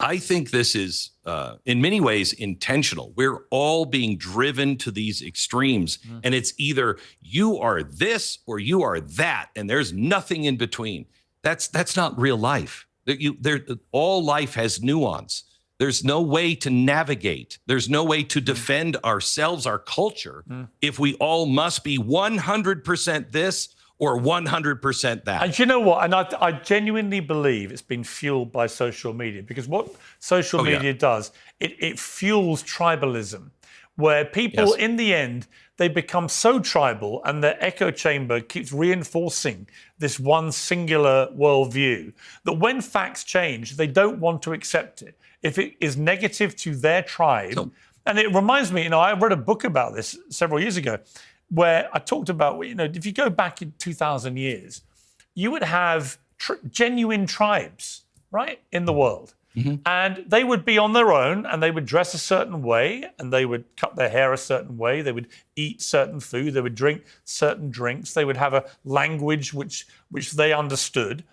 I think this is, in many ways, intentional. We're all being driven to these extremes, and it's either you are this or you are that, and there's nothing in between. That's not real life. All life has nuance. There's no way to navigate. There's no way to defend ourselves, our culture, if we all must be 100% this or 100% that. And you know what? And I genuinely believe it's been fueled by social media, because what social media does, it fuels tribalism, where people, in the end, they become so tribal and their echo chamber keeps reinforcing this one singular worldview that when facts change, they don't want to accept it. If it is negative to their tribe, and it reminds me, I read a book about this several years ago, where I talked about, if you go back in 2,000 years, you would have genuine tribes, right, in the world. And they would be on their own, and they would dress a certain way, and they would cut their hair a certain way, they would eat certain food, they would drink certain drinks, they would have a language which they understood,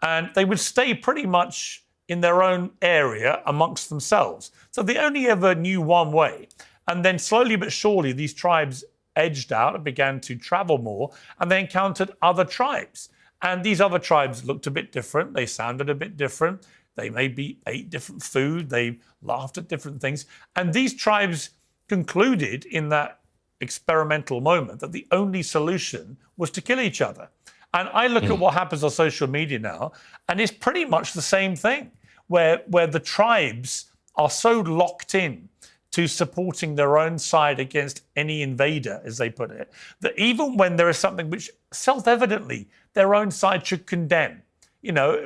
and they would stay pretty much in their own area amongst themselves. So they only ever knew one way. And then slowly but surely, these tribes edged out and began to travel more, and they encountered other tribes. And these other tribes looked a bit different. They sounded a bit different. They maybe ate different food. They laughed at different things. And these tribes concluded in that experimental moment that the only solution was to kill each other. And I look at what happens on social media now, and it's pretty much the same thing, where the tribes are so locked in to supporting their own side against any invader, as they put it, that even when there is something which self-evidently their own side should condemn,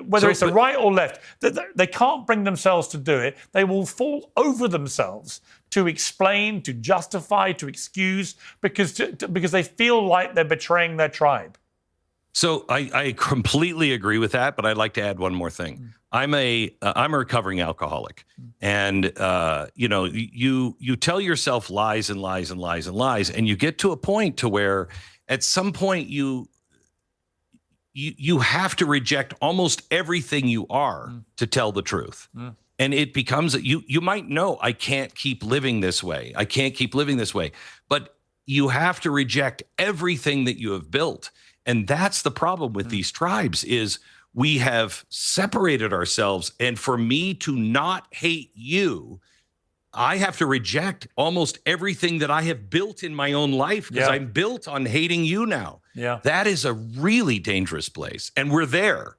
whether it's the right or left, they can't bring themselves to do it. They will fall over themselves to explain, to justify, to excuse, because they feel like they're betraying their tribe. So I completely agree with that, but I'd like to add one more thing. I'm a recovering alcoholic, and you tell yourself lies and lies and lies and lies, and you get to a point to where at some point you have to reject almost everything you are to tell the truth. And it becomes you might know, I can't keep living this way. I can't keep living this way, but you have to reject everything that you have built. And that's the problem with these tribes, is we have separated ourselves. And for me to not hate you, I have to reject almost everything that I have built in my own life, because I'm built on hating you now. That is a really dangerous place. And we're there.